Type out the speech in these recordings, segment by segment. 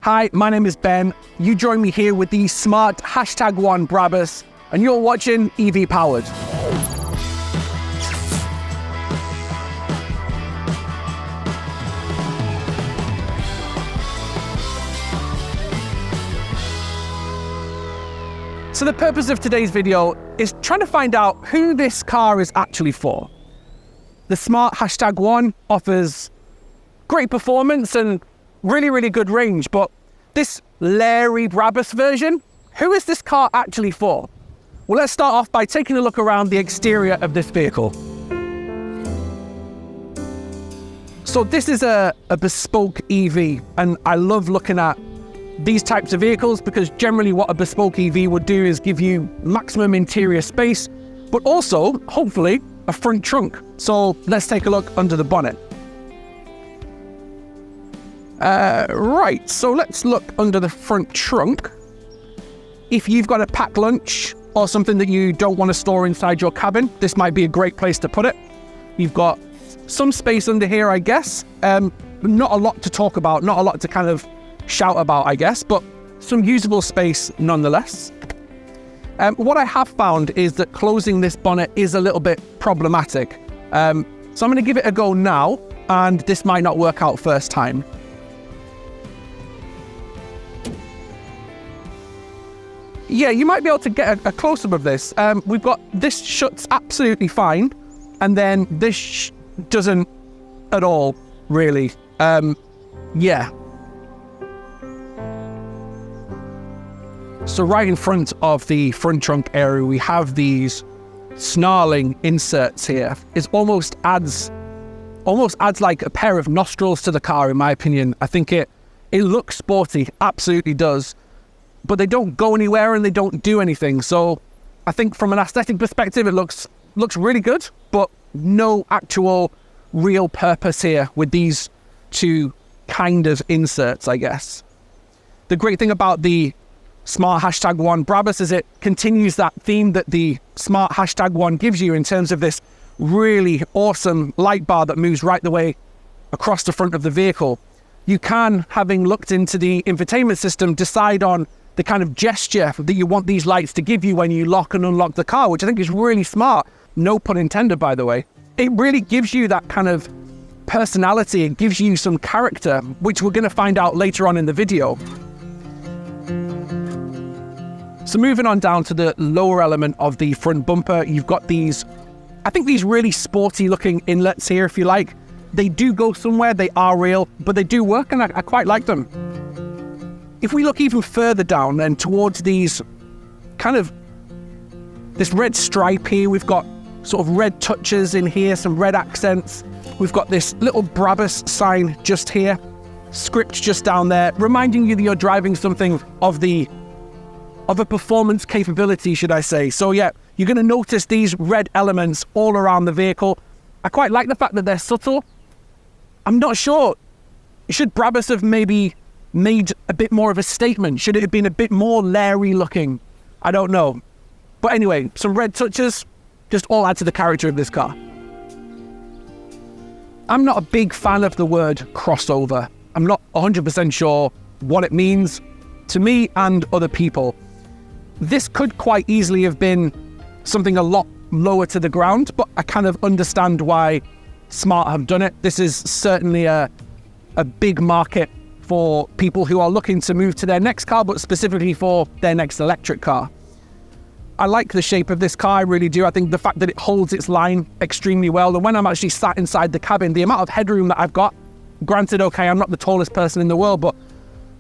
Hi, my name is Ben. You join me here with the Smart #1 Brabus, and you're watching EV Powered. So the purpose of today's video is trying to find out who this car is actually for. The Smart #1 offers great performance and really good range, but this Larry Brabus version, who is this car actually for? Well, let's start off by taking a look around the exterior of this vehicle. So this is a bespoke EV, and I love looking at these types of vehicles because generally what a bespoke EV would do is give you maximum interior space, but also, hopefully, a front trunk. So let's take a look under the bonnet. Right, so let's look under the front trunk. If you've got a packed lunch or something that you don't want to store inside your cabin, this might be a great place to put it. You've got some space under here, I guess. Not a lot to talk about, not a lot to kind of shout about, I guess, but some usable space nonetheless. What I have found is that closing this bonnet is a little bit problematic. So I'm going to give it a go now, and this might not work out first time. Yeah, you might be able to get a close-up of this. We've got this shuts absolutely fine, and then this doesn't at all, really. Yeah. So right in front of the front trunk area, we have these snarling inserts here. It almost adds like a pair of nostrils to the car, in my opinion. I think it looks sporty, absolutely does. But they don't go anywhere and they don't do anything. So I think from an aesthetic perspective, it looks really good, but no actual real purpose here with these two kind of inserts, I guess. The great thing about the Smart #1 Brabus is it continues that theme that the Smart #1 gives you in terms of this really awesome light bar that moves right the way across the front of the vehicle. You can, having looked into the infotainment system, decide on the kind of gesture that you want these lights to give you when you lock and unlock the car, which I think is really smart. No pun intended, by the way. It really gives you that kind of personality. It gives you some character, which we're going to find out later on in the video. So moving on down to the lower element of the front bumper, you've got these, I think these really sporty looking inlets here, if you like. They do go somewhere, they are real, but they do work, and I quite like them. If we look even further down then towards these kind of, this red stripe here, we've got sort of red touches in here, some red accents. We've got this little Brabus sign just here, script just down there, reminding you that you're driving something of a performance capability, should I say. So yeah, you're going to notice these red elements all around the vehicle. I quite like the fact that they're subtle. I'm not sure, should Brabus have maybe made a bit more of a statement? Should it have been a bit more Larry looking? I don't know. But anyway, some red touches just all add to the character of this car. I'm not a big fan of the word crossover. I'm not 100% sure what it means to me and other people. This could quite easily have been something a lot lower to the ground, but I kind of understand why Smart have done it. This is certainly a big market for people who are looking to move to their next car, but specifically for their next electric car. I like the shape of this car, I really do. I think the fact that it holds its line extremely well, and when I'm actually sat inside the cabin, the amount of headroom that I've got, granted, okay, I'm not the tallest person in the world, but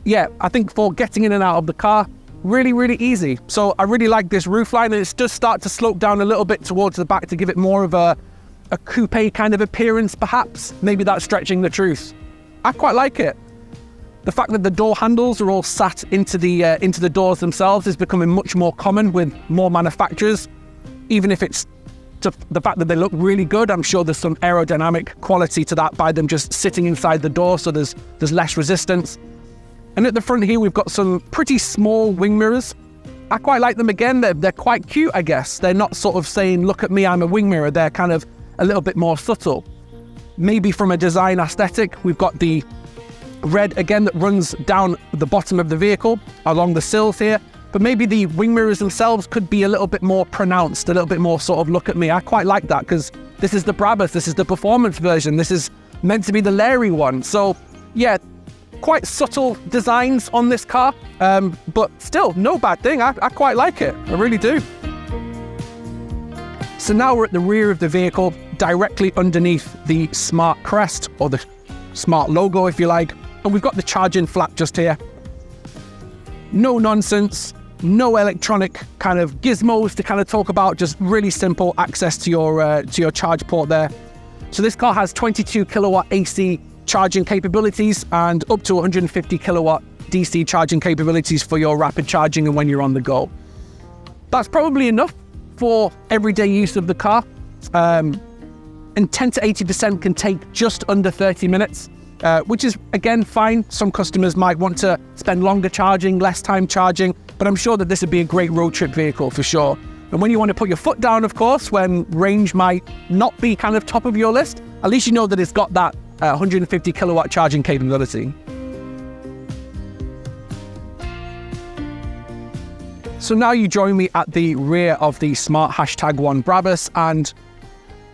yeah, I think for getting in and out of the car, really easy. So I really like this roofline, and it does start to slope down a little bit towards the back to give it more of a coupe kind of appearance, perhaps. Maybe that's stretching the truth. I quite like it. The fact that the door handles are all sat into the doors themselves is becoming much more common with more manufacturers. Even if it's to the fact that they look really good, I'm sure there's some aerodynamic quality to that by them just sitting inside the door, so there's less resistance. And at the front here, we've got some pretty small wing mirrors. I quite like them again. They're quite cute, I guess. They're not sort of saying, look at me, I'm a wing mirror. They're kind of a little bit more subtle. Maybe from a design aesthetic, we've got the red again that runs down the bottom of the vehicle along the sills here. But maybe the wing mirrors themselves could be a little bit more pronounced, a little bit more sort of look at me. I quite like that because this is the Brabus, this is the performance version, this is meant to be the Larry one. So yeah, quite subtle designs on this car, but still no bad thing. I quite like it, I really do. So now we're at the rear of the vehicle, directly underneath the Smart crest, or the Smart logo if you like. And we've got the charging flap just here. No nonsense, no electronic kind of gizmos to kind of talk about, just really simple access to your charge port there. So this car has 22 kilowatt AC charging capabilities and up to 150 kilowatt DC charging capabilities for your rapid charging and when you're on the go. That's probably enough for everyday use of the car. And 10 to 80% can take just under 30 minutes. Which is, again, fine. Some customers might want to spend longer charging, less time charging, but I'm sure that this would be a great road trip vehicle for sure. And when you want to put your foot down, of course, when range might not be kind of top of your list, at least you know that it's got that 150 kilowatt charging capability. So now you join me at the rear of the Smart #1 Brabus, and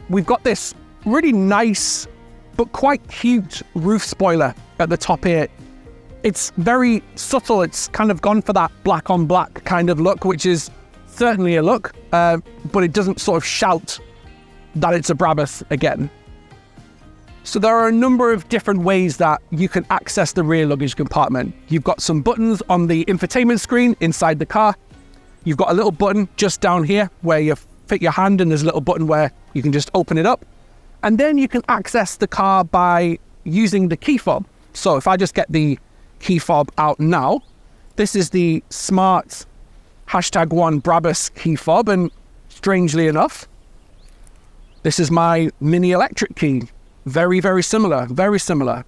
we've got this really nice but quite cute roof spoiler at the top here. It's very subtle. It's kind of gone for that black on black kind of look, which is certainly a look, but it doesn't sort of shout that it's a Brabus again. So there are a number of different ways that you can access the rear luggage compartment. You've got some buttons on the infotainment screen inside the car. You've got a little button just down here where you fit your hand, and there's a little button where you can just open it up. And then you can access the car by using the key fob. So if I just get the key fob out now, this is the Smart #1 Brabus key fob, and strangely enough, this is my mini electric key. Very, very similar, very similar.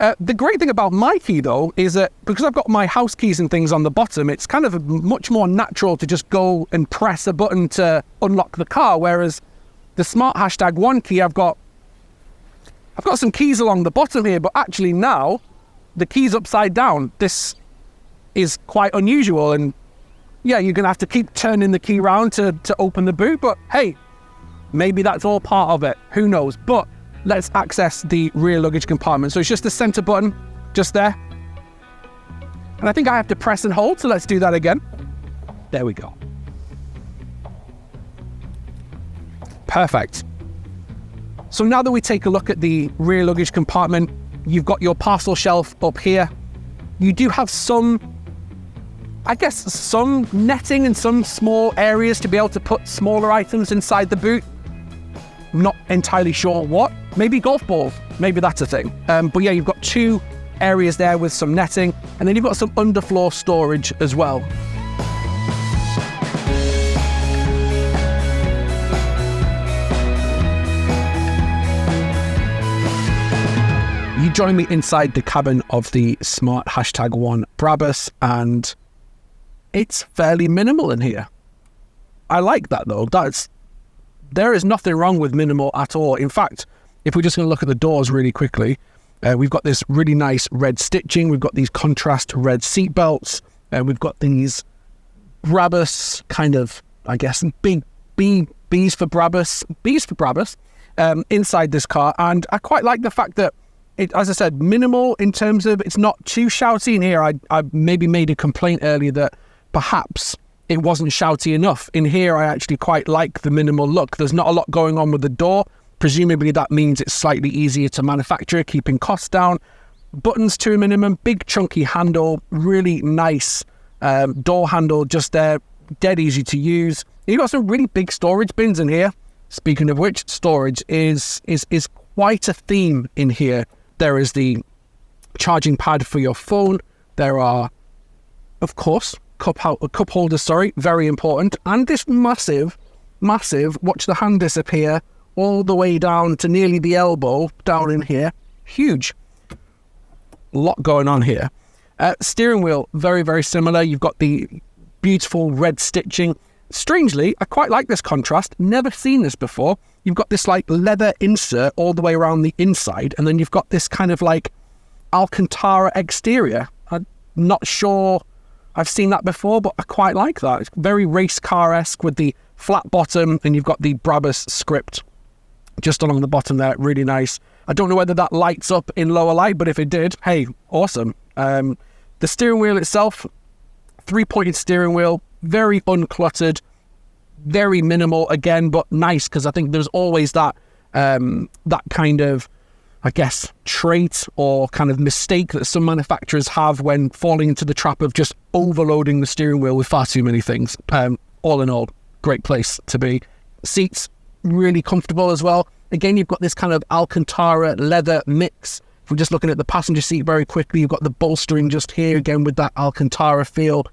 The great thing about my key though is that because I've got my house keys and things on the bottom, it's kind of much more natural to just go and press a button to unlock the car, whereas the Smart #1 key, I've got some keys along the bottom here, but actually now the key's upside down. This is quite unusual, and yeah, you're gonna have to keep turning the key around to open the boot, but hey, maybe that's all part of it, who knows. But let's access the rear luggage compartment. So it's just the center button, just there. And I think I have to press and hold, so let's do that again. There we go. Perfect. So now that we take a look at the rear luggage compartment, you've got your parcel shelf up here. You do have some, I guess, some netting and some small areas to be able to put smaller items inside the boot. Not entirely sure what. Maybe golf balls. Maybe that's a thing. But yeah, you've got two areas there with some netting, and then you've got some underfloor storage as well. You join me inside the cabin of the Smart #1 Brabus, and it's fairly minimal in here. I like that though. There is nothing wrong with minimal at all. In fact, if we're just going to look at the doors really quickly, we've got this really nice red stitching. We've got these contrast red seat belts. We've got these Brabus kind of, I guess, big B's for Brabus inside this car. And I quite like the fact that it, as I said, minimal in terms of it's not too shouty in here. I maybe made a complaint earlier that perhaps it wasn't shouty enough. In here, I actually quite like the minimal look. There's not a lot going on with the door. Presumably that means it's slightly easier to manufacture, keeping costs down. Buttons to a minimum, big chunky handle, really nice door handle just there, dead easy to use. You've got some really big storage bins in here. Speaking of which, storage is quite a theme in here. There is the charging pad for your phone. There are, of course, cup holders, very important. And this massive, watch the hand disappear, all the way down to nearly the elbow, down in here. Huge. A lot going on here. Steering wheel, very, very similar. You've got the beautiful red stitching. Strangely, I quite like this contrast. Never seen this before. You've got this like leather insert all the way around the inside, and then you've got this kind of like Alcantara exterior. I'm not sure I've seen that before, but I quite like that. It's very race car-esque with the flat bottom, and you've got the Brabus script just along the bottom there. Really nice. I don't know whether that lights up in lower light, but if it did, hey, awesome. The steering wheel itself, 3-pointed steering wheel, very uncluttered, very minimal again, but nice, because I think there's always that that kind of, I guess, trait or kind of mistake that some manufacturers have when falling into the trap of just overloading the steering wheel with far too many things. All in all, great place to be. Seats, really comfortable as well. Again, you've got this kind of Alcantara leather mix. If we're just looking at the passenger seat very quickly, you've got the bolstering just here, again with that Alcantara feel.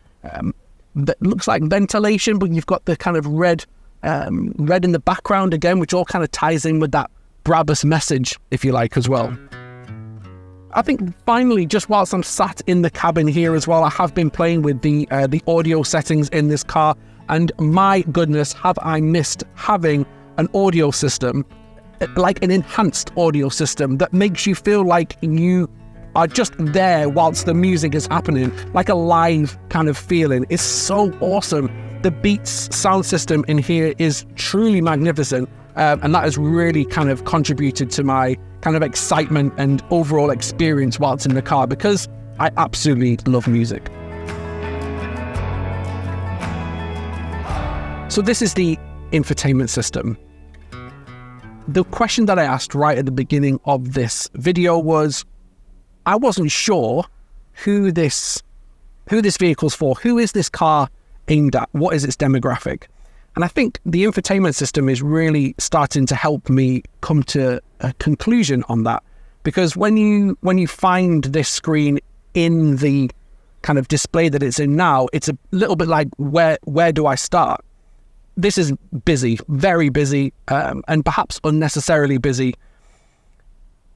That looks like ventilation, but you've got the kind of red in the background again, which all kind of ties in with that Brabus message, if you like, as well. I think finally, just whilst I'm sat in the cabin here as well, I have been playing with the audio settings in this car, and my goodness, have I missed having an audio system, like an enhanced audio system that makes you feel like you are just there whilst the music is happening, like a live kind of feeling. It's so awesome. The Beats sound system in here is truly magnificent. And that has really kind of contributed to my kind of excitement and overall experience whilst in the car, because I absolutely love music. So this is the infotainment system. The question that I asked right at the beginning of this video was, I wasn't sure who this vehicle's for. Who is this car aimed at? What is its demographic? And I think the infotainment system is really starting to help me come to a conclusion on that. Because when you find this screen in the kind of display that it's in now, it's a little bit like, where do I start? This is busy, very busy, and perhaps unnecessarily busy.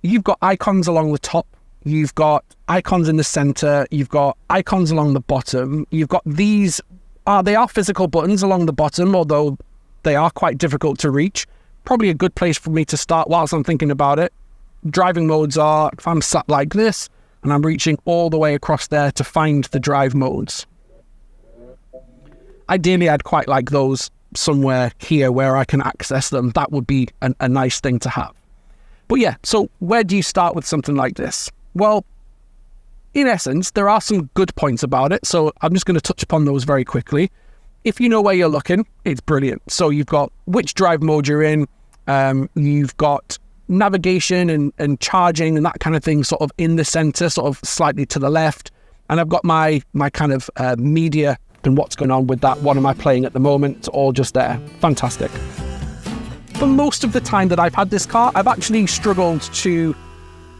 You've got icons along the top. You've got icons in the center. You've got icons along the bottom. You've got these. They are physical buttons along the bottom, although they are quite difficult to reach. Probably a good place for me to start whilst I'm thinking about it. Driving modes are, if I'm sat like this, and I'm reaching all the way across there to find the drive modes. Ideally, I'd quite like those somewhere here where I can access them. That would be a nice thing to have. But yeah, so where do you start with something like this? Well, in essence, there are some good points about it, so I'm just going to touch upon those very quickly. If you know where you're looking, it's brilliant. So you've got which drive mode you're in, you've got navigation and charging and that kind of thing sort of in the center, sort of slightly to the left. And I've got my kind of media and what's going on with that. What am I playing at the moment? It's all just there. Fantastic. For most of the time that I've had this car, I've actually struggled to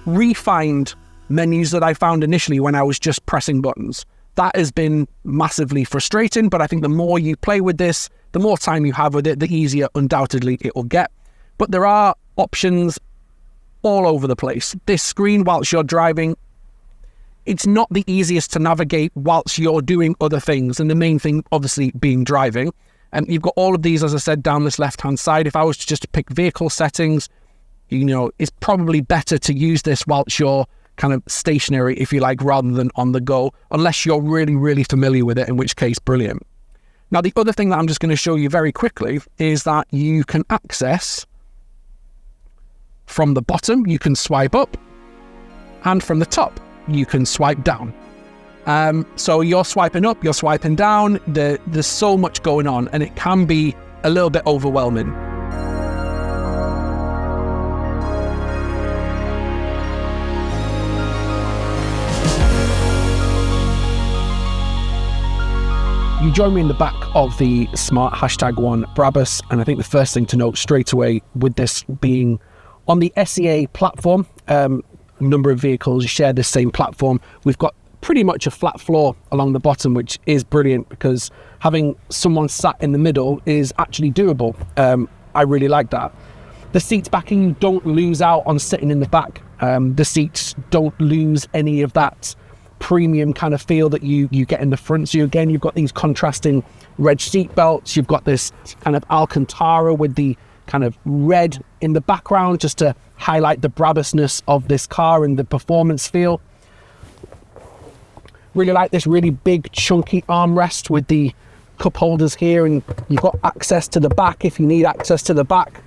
re-find menus that I found initially when I was just pressing buttons. That has been massively frustrating, but I think the more you play with this, the more time you have with it, the easier undoubtedly it will get. But there are options all over the place. This screen, whilst you're driving, it's not the easiest to navigate whilst you're doing other things, and the main thing obviously being driving. And you've got all of these, as I said, down this left-hand side. If I was to just pick vehicle settings, it's probably better to use this whilst you're kind of stationary, if you like, rather than on the go, unless you're really, really familiar with it, in which case, brilliant. Now, the other thing that I'm just going to show you very quickly is that you can access from the bottom, you can swipe up, and from the top, you can swipe down. So you're swiping up, you're swiping down, there's so much going on, and it can be a little bit overwhelming. You join me in the back of the Smart #1 Brabus, and I think the first thing to note straight away with this being on the SEA platform, a number of vehicles share the same platform. We've got pretty much a flat floor along the bottom, which is brilliant because having someone sat in the middle is actually doable. I really like that. The seats backing, you don't lose out on sitting in the back. The seats don't lose any of that premium kind of feel that you get in the front. So again, you've got these contrasting red seat belts. You've got this kind of Alcantara with the kind of red in the background just to highlight the Brabusness of this car and the performance feel. Really like this really big chunky armrest with the cup holders here, and you've got access to the back if you need access to the back.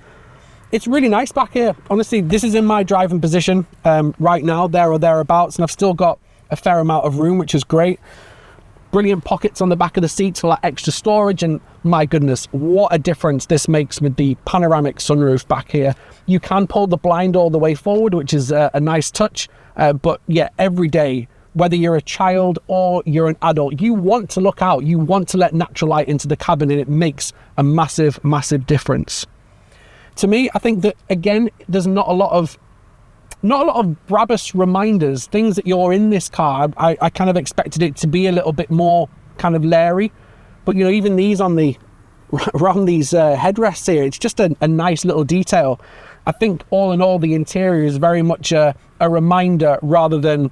It's really nice back here. Honestly, this is in my driving position right now, there or thereabouts, and I've still got a fair amount of room, which is great. Brilliant pockets on the back of the seats for that extra storage, and my goodness, what a difference this makes with the panoramic sunroof back here. You can pull the blind all the way forward, which is a nice touch, but yeah, every day, whether you're a child or you're an adult, you want to look out, you want to let natural light into the cabin, and it makes a massive, massive difference. To me, I think that, again, there's not a lot of Brabus reminders, things that you're in this car. I kind of expected it to be a little bit more kind of leery, but you know, even these on the around these headrests here, it's just a nice little detail. I think all in all, the interior is very much a reminder rather than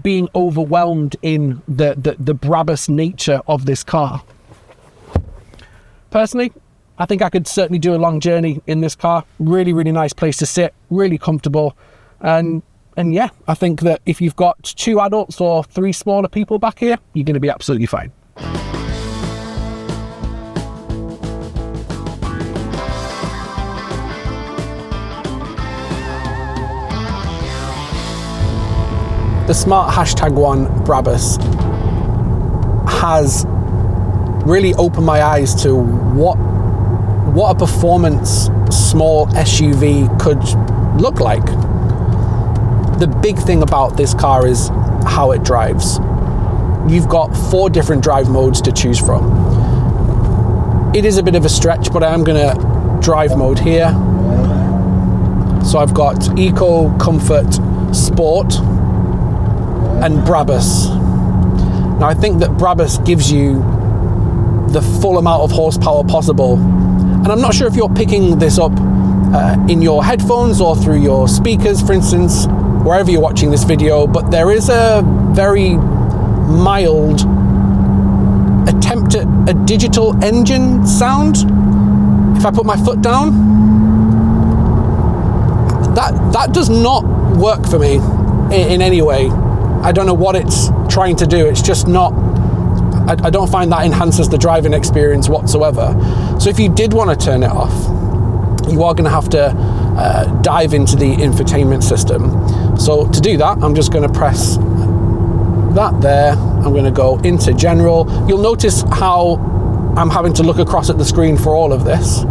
being overwhelmed in the Brabus nature of this car. Personally, I think I could certainly do a long journey in this car. Really, really nice place to sit, really comfortable. And yeah, I think that if you've got 2 adults or 3 smaller people back here, you're going to be absolutely fine. The Smart #1 Brabus has really opened my eyes to what a performance small SUV could look like. The big thing about this car is how it drives. You've got 4 different drive modes to choose from. It is a bit of a stretch, but I am going to drive mode here. So I've got Eco, Comfort, Sport, and Brabus. Now I think that Brabus gives you the full amount of horsepower possible, and I'm not sure if you're picking this up in your headphones or through your speakers, for instance, wherever you're watching this video, but there is a very mild attempt at a digital engine sound. If I put my foot down, that does not work for me in any way. I don't know what it's trying to do. It's just not, I don't find that enhances the driving experience whatsoever. So if you did want to turn it off, you are going to have to dive into the infotainment system. So to do that, I'm just going to press that there. I'm going to go into general. You'll notice how I'm having to look across at the screen for all of this.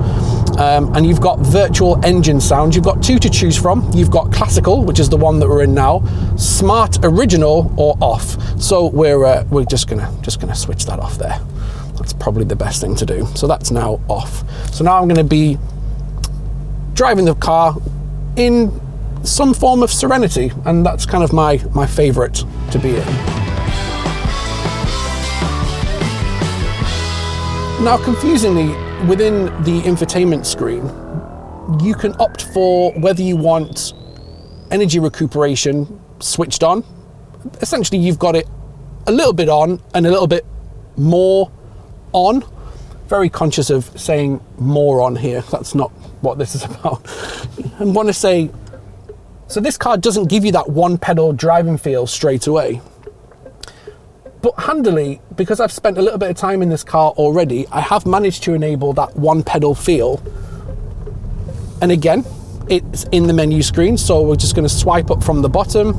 And you've got virtual engine sound. You've got 2 to choose from. You've got classical, which is the one that we're in now, smart, original, or off. So we're just gonna switch that off there. That's probably the best thing to do. So that's now off. So now I'm going to be driving the car in some form of serenity, and that's kind of my favorite to be in. Now, confusingly, within the infotainment screen, you can opt for whether you want energy recuperation switched on. Essentially, you've got it a little bit on and a little bit more on. Very conscious of saying more on here. That's not what this is about. I want to say, so this car doesn't give you that one pedal driving feel straight away. But handily, because I've spent a little bit of time in this car already, I have managed to enable that one pedal feel. And again, it's in the menu screen, so we're just going to swipe up from the bottom.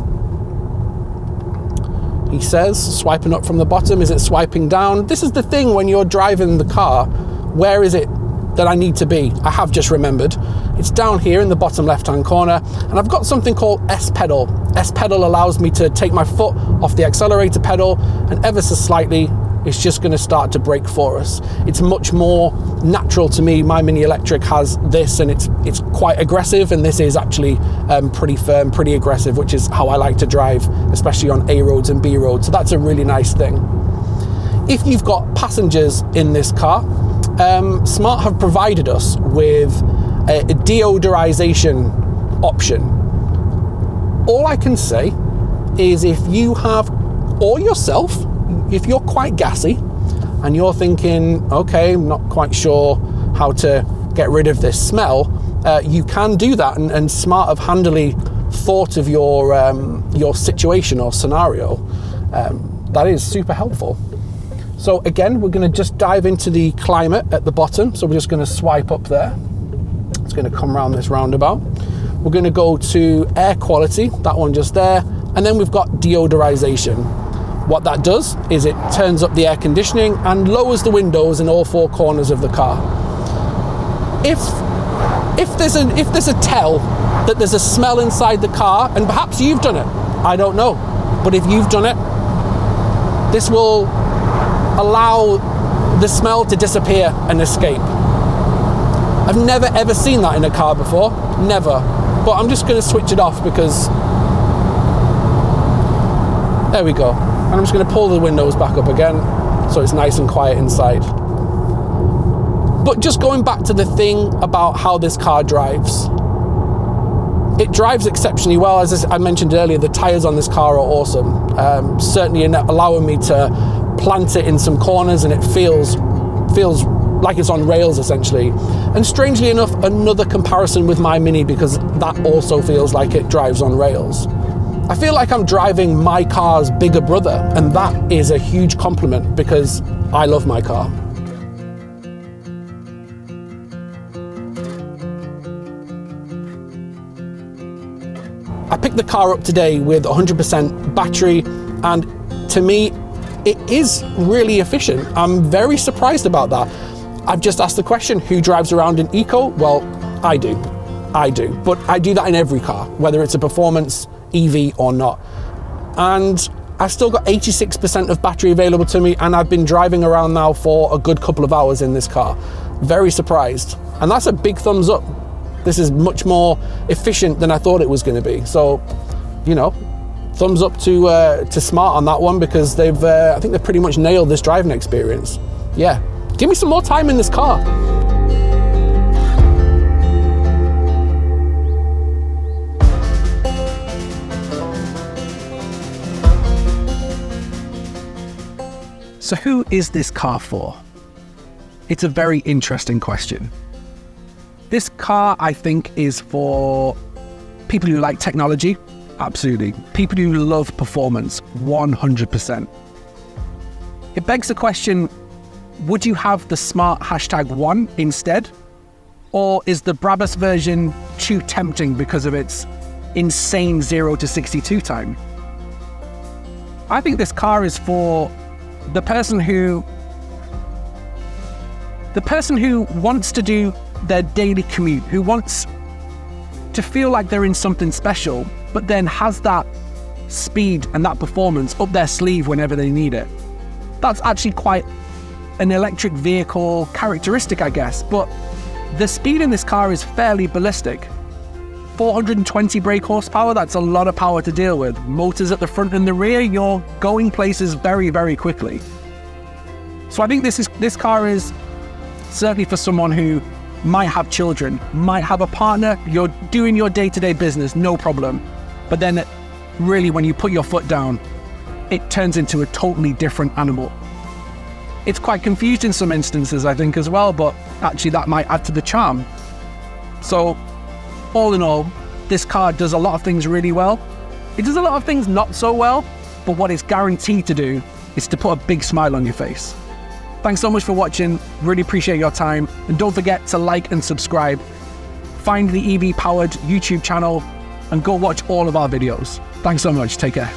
He says, swiping up from the bottom. Is it swiping down? This is the thing when you're driving the car. Where is it that I need to be? I have just remembered. It's down here in the bottom left-hand corner, and I've got something called S-pedal. S-pedal allows me to take my foot off the accelerator pedal, and ever so slightly, it's just going to start to brake for us. It's much more natural to me. My Mini Electric has this, and it's quite aggressive, and this is actually pretty firm, pretty aggressive, which is how I like to drive, especially on A roads and B roads. So that's a really nice thing. If you've got passengers in this car, Smart have provided us with a deodorization option. All I can say is if you have, or yourself, if you're quite gassy and you're thinking, okay, I'm not quite sure how to get rid of this smell, you can do that, and Smart have handily thought of your situation or scenario. that is super helpful. So again, we're going to just dive into the climate at the bottom. So we're just going to swipe up there. It's going to come around this roundabout. We're going to go to air quality, that one just there. And then we've got deodorization. What that does is it turns up the air conditioning and lowers the windows in all four corners of the car. If there's a tell that there's a smell inside the car, and perhaps you've done it, I don't know, but if you've done it, this will allow the smell to disappear and escape. I've never ever seen that in a car before, never. But I'm just going to switch it off because, there we go. And I'm just going to pull the windows back up again so it's nice and quiet inside. But just going back to the thing about how this car drives. It drives exceptionally well. As I mentioned earlier, the tires on this car are awesome. Certainly allowing me to plant it in some corners, and it feels like it's on rails essentially. And strangely enough, another comparison with my Mini, because that also feels like it drives on rails. I feel like I'm driving my car's bigger brother, and that is a huge compliment because I love my car. I picked the car up today with 100% battery, and to me, it is really efficient. I'm very surprised about that. I've just asked the question, who drives around in eco? Well, I do, but I do that in every car, whether it's a performance EV or not. And I've still got 86% of battery available to me, and I've been driving around now for a good couple of hours in this car. Very surprised, and that's a big thumbs up. This is much more efficient than I thought it was going to be. So, you know, thumbs up to Smart on that one, because I think they've pretty much nailed this driving experience. Yeah, give me some more time in this car. So who is this car for? It's a very interesting question. This car, I think, is for people who like technology, absolutely. People who love performance, 100%. It begs the question, would you have the Smart #1 instead? Or is the Brabus version too tempting because of its insane 0 to 62 time? I think this car is for the person who wants to do their daily commute, who wants to feel like they're in something special, but then has that speed and that performance up their sleeve whenever they need it. That's actually quite an electric vehicle characteristic, I guess, but the speed in this car is fairly ballistic. 420 brake horsepower, that's a lot of power to deal with. Motors at the front and the rear, you're going places very, very quickly. So I think this car is certainly for someone who might have children, might have a partner, you're doing your day-to-day business, no problem. But then really when you put your foot down, it turns into a totally different animal. It's quite confused in some instances, I think, as well, but actually that might add to the charm. So all in all, this car does a lot of things really well. It does a lot of things not so well, but what it's guaranteed to do is to put a big smile on your face. Thanks so much for watching, really appreciate your time, and don't forget to like and subscribe. Find the EV Powered YouTube channel and go watch all of our videos. Thanks so much, take care.